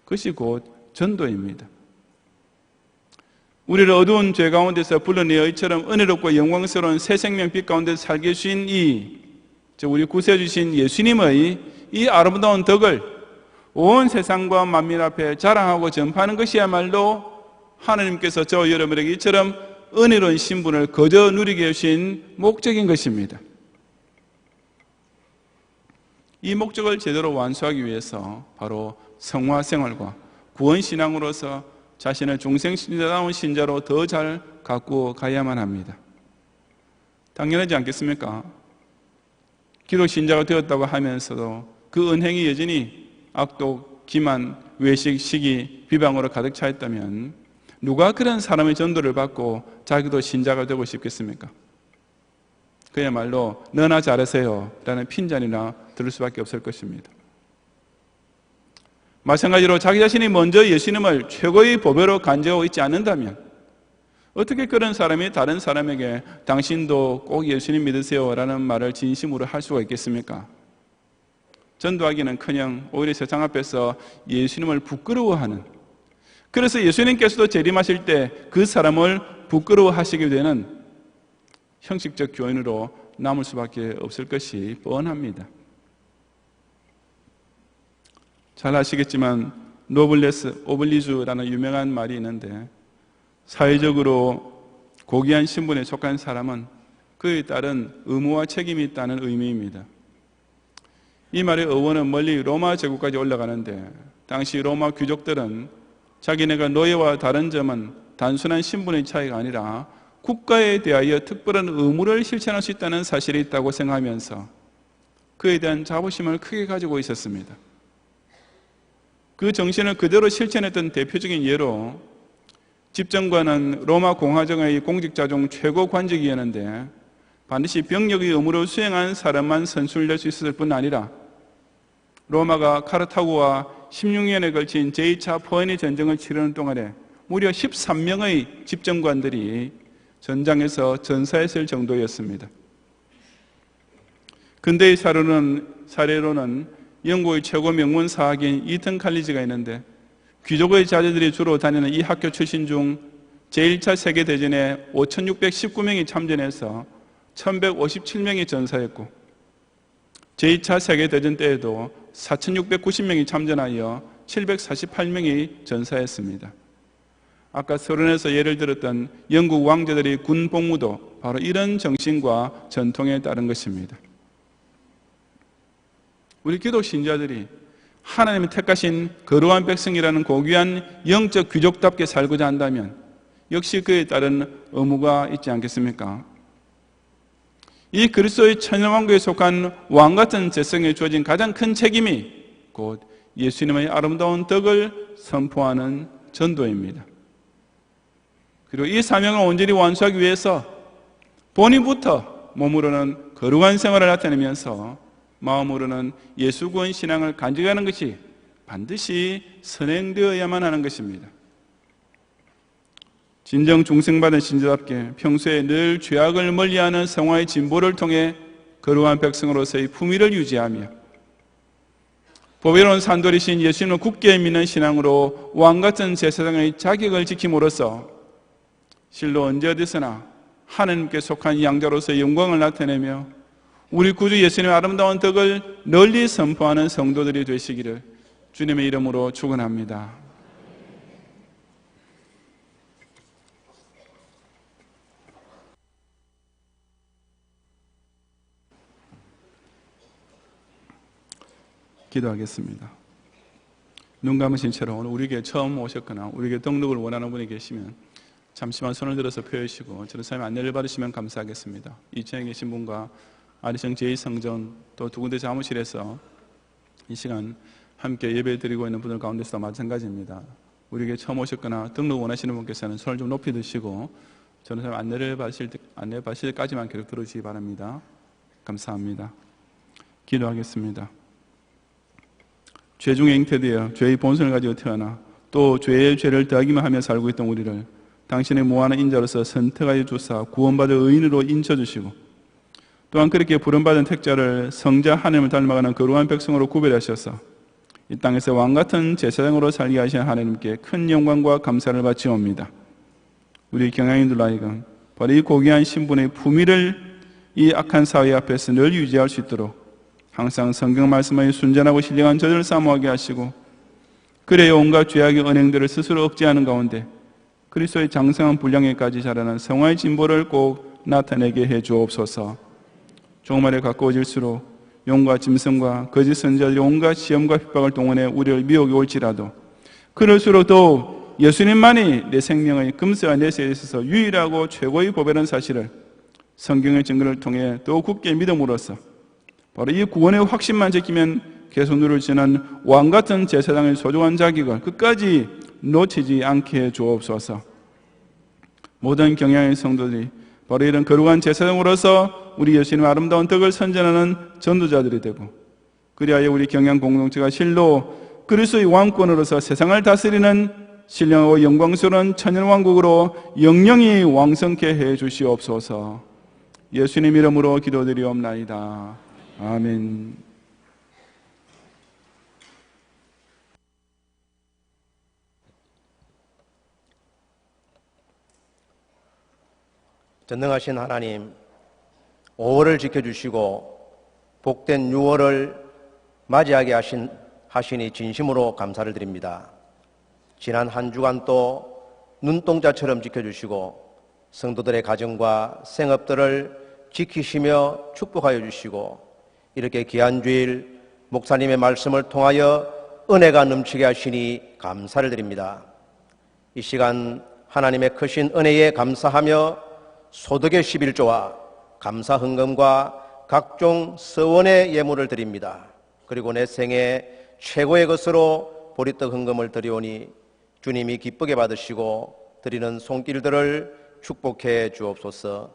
Speaker 1: 그것이 곧 전도입니다. 우리를 어두운 죄 가운데서 불러내어 이처럼 은혜롭고 영광스러운 새 생명 빛 가운데 살게 해주신 우리 구세주신 예수님의 이 아름다운 덕을 온 세상과 만민 앞에 자랑하고 전파하는 것이야말로 하나님께서 저 여러분에게 이처럼 은혜로운 신분을 거저 누리게 해주신 목적인 것입니다. 이 목적을 제대로 완수하기 위해서 바로 성화생활과 구원신앙으로서 자신을 중생신자다운 신자로 더 잘 갖고 가야만 합니다. 당연하지 않겠습니까? 기독신자가 되었다고 하면서도 그 은행이 여전히 악독, 기만, 외식, 시기, 비방으로 가득 차 있다면 누가 그런 사람의 전도를 받고 자기도 신자가 되고 싶겠습니까? 그야말로 너나 잘하세요 라는 핀잔이나 들을 수밖에 없을 것입니다. 마찬가지로 자기 자신이 먼저 예수님을 최고의 보배로 간직하고 있지 않는다면 어떻게 그런 사람이 다른 사람에게 당신도 꼭 예수님 믿으세요 라는 말을 진심으로 할 수가 있겠습니까? 전도하기는커녕 오히려 세상 앞에서 예수님을 부끄러워하는, 그래서 예수님께서도 재림하실 때 그 사람을 부끄러워하시게 되는 형식적 교인으로 남을 수밖에 없을 것이 뻔합니다. 잘 아시겠지만 노블레스 오블리주라는 유명한 말이 있는데 사회적으로 고귀한 신분에 속한 사람은 그에 따른 의무와 책임이 있다는 의미입니다. 이 말의 어원은 멀리 로마 제국까지 올라가는데 당시 로마 귀족들은 자기네가 노예와 다른 점은 단순한 신분의 차이가 아니라 국가에 대하여 특별한 의무를 실천할 수 있다는 사실이 있다고 생각하면서 그에 대한 자부심을 크게 가지고 있었습니다. 그 정신을 그대로 실천했던 대표적인 예로 집정관은 로마 공화정의 공직자 중 최고 관직이었는데 반드시 병력의 의무를 수행한 사람만 선출될 수 있었을 뿐 아니라 로마가 카르타고와 16년에 걸친 제2차 포에니 전쟁을 치르는 동안에 무려 13명의 집정관들이 전장에서 전사했을 정도였습니다. 근대의 사례로는 영국의 최고 명문 사학인 이튼 칼리지가 있는데 귀족의 자제들이 주로 다니는 이 학교 출신 중 제1차 세계대전에 5,619명이 참전해서 1,157명이 전사했고 제2차 세계대전 때에도 4,690명이 참전하여 748명이 전사했습니다. 아까 서론에서 예를 들었던 영국 왕자들의 군 복무도 바로 이런 정신과 전통에 따른 것입니다. 우리 기독 신자들이 하나님이 택하신 거룩한 백성이라는 고귀한 영적 귀족답게 살고자 한다면 역시 그에 따른 의무가 있지 않겠습니까? 이 그리스도의 천연왕국에 속한 왕같은 재성에 주어진 가장 큰 책임이 곧 예수님의 아름다운 덕을 선포하는 전도입니다. 그리고 이 사명을 온전히 완수하기 위해서 본인부터 몸으로는 거룩한 생활을 나타내면서 마음으로는 예수 구원 신앙을 간직하는 것이 반드시 선행되어야만 하는 것입니다. 진정 중생받은 신자답게 평소에 늘 죄악을 멀리하는 생활의 진보를 통해 거룩한 백성으로서의 품위를 유지하며 보배로운 산돌이신 예수님을 굳게 믿는 신앙으로 왕같은 제사장의 자격을 지킴으로써 실로 언제 어디서나 하나님께 속한 양자로서의 영광을 나타내며 우리 구주 예수님의 아름다운 덕을 널리 선포하는 성도들이 되시기를 주님의 이름으로 축원합니다. 기도하겠습니다. 눈 감으신 채로 오늘 우리에게 처음 오셨거나 우리에게 등록을 원하는 분이 계시면 잠시만 손을 들어서 펴주시고 제루살렘 안내를 받으시면 감사하겠습니다. 2층에 계신 분과 아리성 제2성전 또 두 군데 사무실에서 이 시간 함께 예배 드리고 있는 분들 가운데서도 마찬가지입니다. 우리에게 처음 오셨거나 등록 원하시는 분께서는 손을 좀 높이 드시고 제루살렘 안내 받으실 때까지만 계속 들어주시기 바랍니다. 감사합니다. 기도하겠습니다. 죄 중에 잉태되어 죄의 본성을 가지고 태어나 또 죄의 죄를 더하기만 하며 살고 있던 우리를 당신의 무한한 인자로서 선택하여 주사 구원받을 의인으로 인쳐주시고 또한 그렇게 부름받은 택자를 성자 하나님을 닮아가는 거룩한 백성으로 구별하셔서 이 땅에서 왕같은 제사장으로 살게 하신 하나님께 큰 영광과 감사를 바치옵니다. 우리 경향인들 하여금 바로 이 고귀한 신분의 품위를 이 악한 사회 앞에서 늘 유지할 수 있도록 항상 성경 말씀의 순전하고 신령한 저들을 사모하게 하시고 그래야 온갖 죄악의 언행들을 스스로 억제하는 가운데 그리스도의 장성한 분량에까지 자라는 성화의 진보를 꼭 나타내게 해 주옵소서. 종말에 가까워질수록 용과 짐승과 거짓 선지자들이 온갖 시험과 핍박을 동원해 우리를 미혹이 올지라도 그럴수록 더욱 예수님만이 내 생명의 금세와 내세에 있어서 유일하고 최고의 보배라는 사실을 성경의 증거를 통해 더욱 굳게 믿음으로써 바로 이 구원의 확신만 지키면 계속 누려지는 왕같은 제사장의 소중한 자격을 끝까지 놓치지 않게 해 주옵소서. 모든 경향의 성도들이 바로 이런 거룩한 제사장으로서 우리 예수님의 아름다운 덕을 선전하는 전도자들이 되고 그리하여 우리 경향 공동체가 실로 그리스도의 왕권으로서 세상을 다스리는 신령하고 영광스러운 천연왕국으로 영영이 왕성케 해 주시옵소서. 예수님 이름으로 기도드리옵나이다. 아멘.
Speaker 4: 전능하신 하나님, 5월을 지켜주시고 복된 6월을 맞이하게 하시니 진심으로 감사를 드립니다. 지난 한 주간 또 눈동자처럼 지켜주시고 성도들의 가정과 생업들을 지키시며 축복하여 주시고 이렇게 귀한 주일 목사님의 말씀을 통하여 은혜가 넘치게 하시니 감사를 드립니다. 이 시간 하나님의 크신 은혜에 감사하며 소득의 11조와 감사 헌금과 각종 서원의 예물을 드립니다. 그리고 내 생애 최고의 것으로 보리떡 헌금을 드리오니 주님이 기쁘게 받으시고 드리는 손길들을 축복해 주옵소서.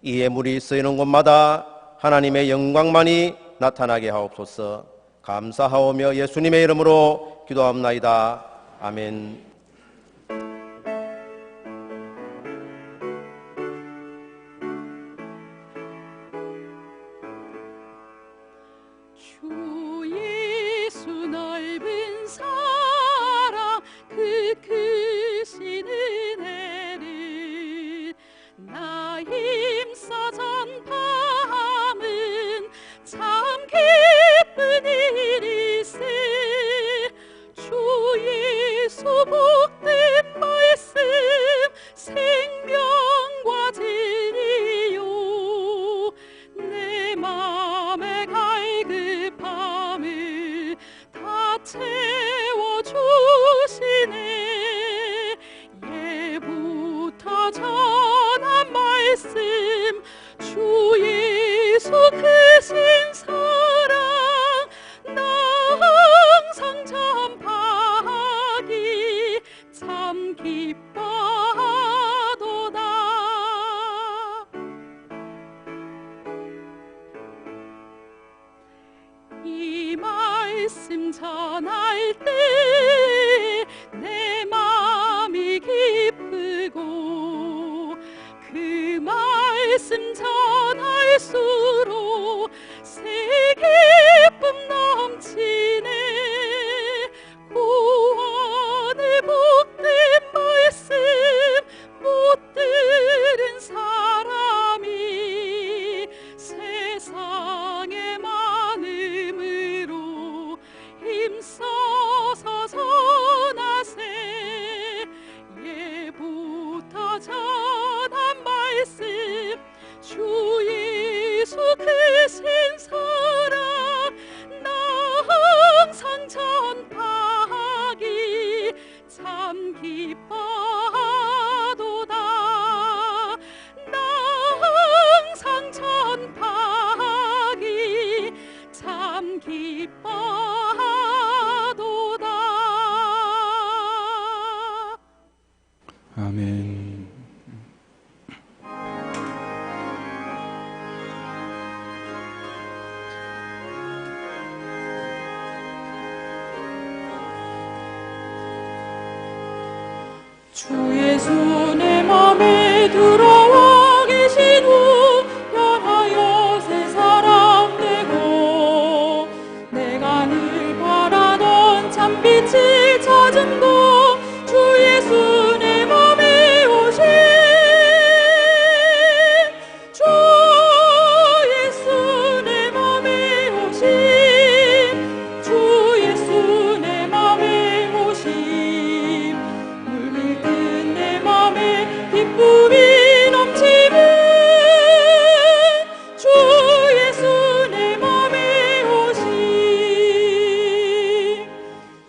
Speaker 4: 이 예물이 쓰이는 곳마다 하나님의 영광만이 나타나게 하옵소서. 감사하오며 예수님의 이름으로 기도합나이다. 아멘.
Speaker 2: 주 예수 넓은 사랑 그 크신 은혜를 나 힘써 전파함은 참 기쁜 일일세. 주 예수 말씀 전할 때 내 마음이 기쁘고 그 말씀 전할수록 새 기쁨 넘치네. 구원의 복된 말씀 못 들은 사람이 세상의 많음으로 힘써서 전하세. 예부터 전한 말씀 주 예수 크신 사랑 나 항상 전파하기 참 기뻐하도다. 나 항상 전파하기 참 기뻐하도다.
Speaker 1: 아멘.
Speaker 2: 주 예수 내 맘에 들어와 계신 후 변하여 새 사람 되고 내가 늘 바라던 참빛을 찾은 곳 주 예수 내 맘에 오신 주 예수 내 맘에 오신 주 예수 내 맘에 오신 물밀듯 내 맘에 기쁨이 넘치는 주 예수 내 맘에 오신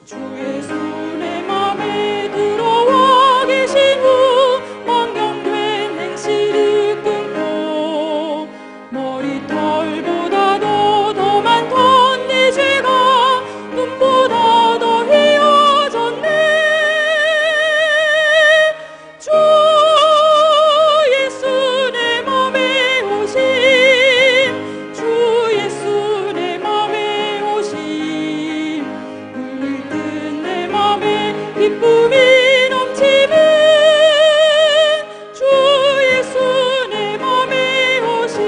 Speaker 2: 주 예수 내 맘에 들어와 계신 후 망령된 행실을 끊고 머리털보다도 더 많던 내 죄가 눈보다 더 희어졌네. 주 예수 내 맘에 오신 주 예수 내 맘에 오신 물밀듯 내 맘에 기쁨이 넘치는 주 예수 내 맘에 오신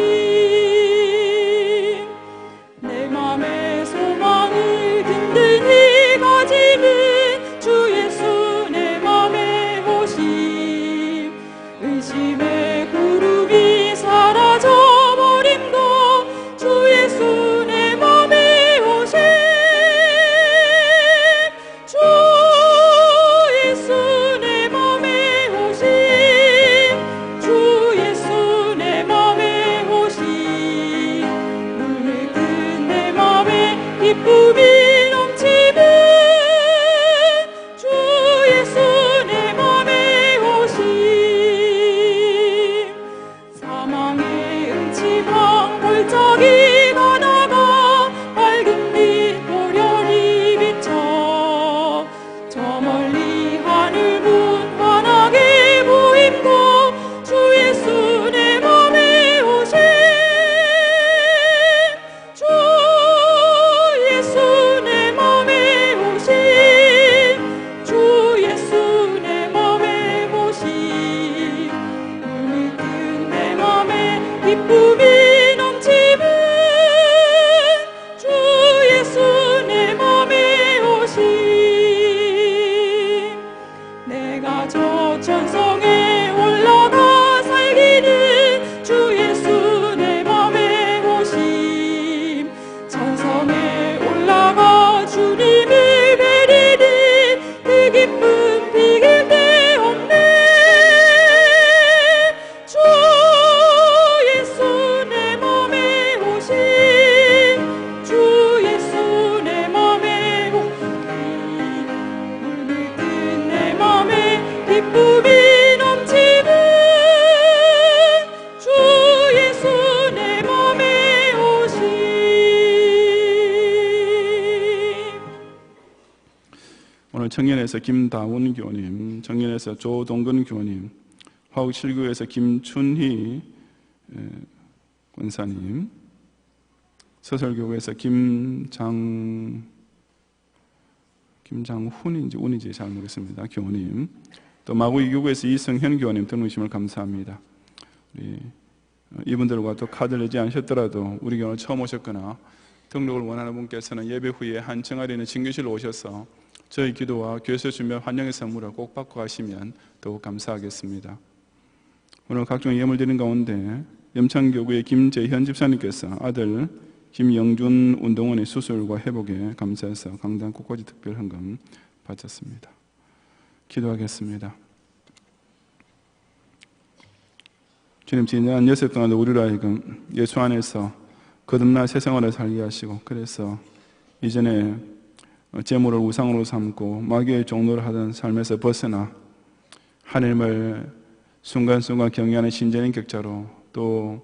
Speaker 2: 내 맘의 소망을 든든히 가지는 주 예수 내 맘에 오신 의심의 구름이 사라져버림도 주 예수 내 맘에 오신 주 예수 내 맘에 오신 주 예수 내 맘에 오신 물밀듯 내 맘에 기쁨이 넘치는 주 예수 내 맘에 오신 사망의 음침한 골짜기 가다가 밝은 빛 보련히 비쳐 저 멀리 하늘 문 환하게 보임도 주 예수 내 맘에 오신 주 예수 내 맘에 오신 주 예수 내 맘에 오신 물밀듯 내 맘에 기쁨이 넘치는 주 예수 내 맘에 오신 내가 저 천성에 올라가 살기는 주 예수 내 맘에 오신 천성에 올라가 주님을 뵈리니 그 기쁨 비길 데 없네. 주 예수 내 맘에 오신 주 예수 내 맘에 오신 물밀듯 내 맘에 기쁨이 넘치는 주 예수 내 맘에 오신
Speaker 1: 오늘 청년에서 김다운 교님, 청년에서 조동근 교님, 화곡 7구에서 김춘희 권사님, 서설교회에서 김장훈 김장훈인지 운인지 잘 모르겠습니다. 교우님. 또 마구 이교구에서 이성현 교우님 등록심을 감사합니다. 우리 이분들과 또 카드를 내지 않으셨더라도 우리 교회 처음 오셨거나 등록을 원하는 분께서는 예배 후에 한청아리는 진교실로 오셔서 저희 기도와 교회에서 준비한 환영의 선물을 꼭 받고 가시면 더욱 감사하겠습니다. 오늘 각종 예물 드린 가운데 염창교구의 김재현 집사님께서 아들 김영준 운동원의 수술과 회복에 감사해서 강단 국가지 특별 헌금 바쳤습니다. 기도하겠습니다. 주님, 지난 6해 동안 우리로 하여금 예수 안에서 거듭난 새 생활을 살게 하시고, 그래서 이전에 재물을 우상으로 삼고 마귀의 종노를 하던 삶에서 벗어나 하나님을 순간순간 경외하는 신전인격자로, 또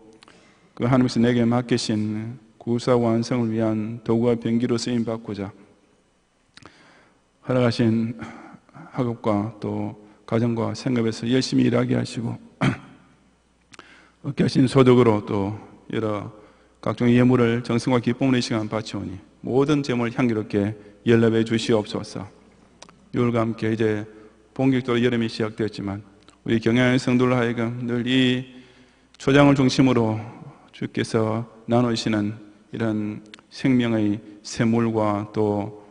Speaker 1: 그 하나님께서 내게 맡기신 구사 완성을 위한 도구와 병기로 쓰임 받고자 허락하신 학업과 또 가정과 생업에서 열심히 일하게 하시고 얻게 하신 소득으로 또 여러 각종 예물을 정성과 기쁨으로 이 시간 바치오니 모든 재물을 향기롭게 연락해 주시옵소서. 6월과 함께 이제 본격적으로 여름이 시작되었지만 우리 경양의 성도를 하여금 늘 이 초장을 중심으로 주께서 나누시는 이런 생명의 샘물과 또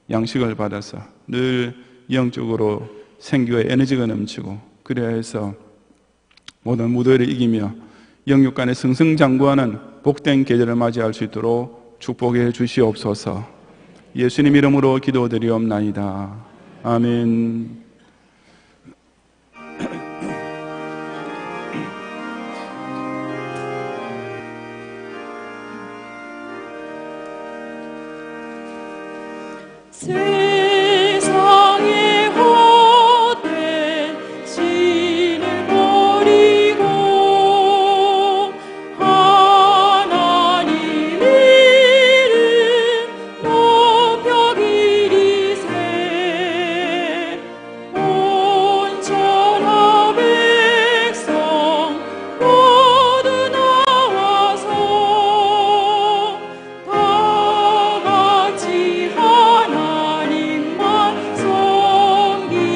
Speaker 1: 양식을 받아서 늘 영적으로 생기와 에너지가 넘치고, 그래야 해서 모든 무더위를 이기며 영육 간에 승승장구하는 복된 계절을 맞이할 수 있도록 축복해 주시옵소서. 예수님 이름으로 기도드리옵나이다. 아멘.
Speaker 2: 세상의 헛된 신을 버리고 하나님 이름 높여 기리세. 온 천하 백성 모두 나와서 다 같이 하나님만 섬기세.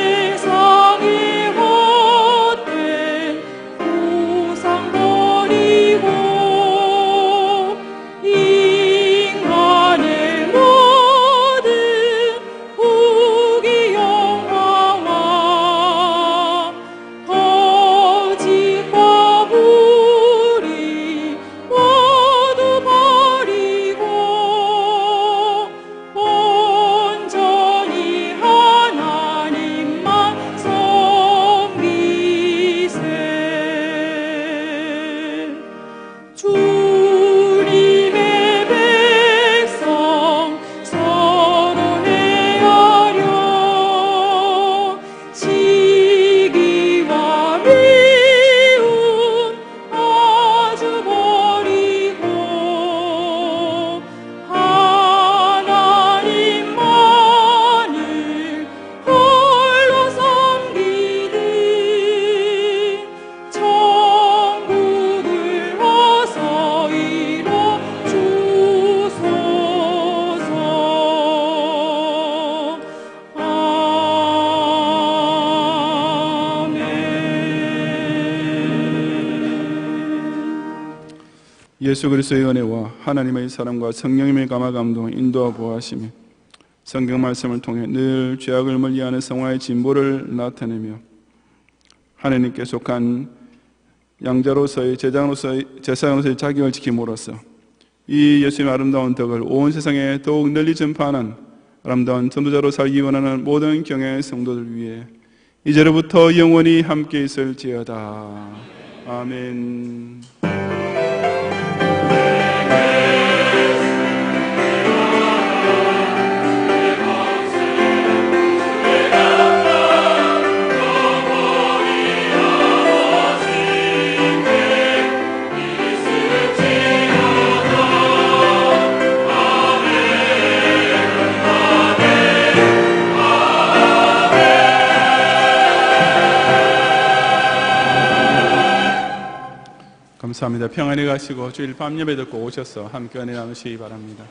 Speaker 2: 세상의 헛된 우상 버리고 인간의 모든 후기 영화와 거짓과 불의 모두 버리고 온전히 하나님만 섬기세. 주님의 백성 서로 헤아려 시기와 미움 아주 버리고 하나님만을 홀로 섬기듯 천국을 어서 이뤄 주소서. 아멘.
Speaker 1: 예수 그리스도의 은혜와 하나님의 사랑과 성령님의 감화 감동 인도와 보호하심이 성경 말씀을 통해 늘 죄악을 멀리하는 성화의 진보를 나타내며 하나님께 속한 양자로서의 제사장으로서의 자격을 지킴으로써 이 예수님의 아름다운 덕을 온 세상에 더욱 널리 전파하는 아름다운 전도자로 살기 원하는 모든 경외의 성도들 위해 이제로부터 영원히 함께 있을지어다. 아멘. 감사합니다. 평안히 가시고 주일 밤 예배 듣고 오셔서 함께 은혜 나누시기 바랍니다.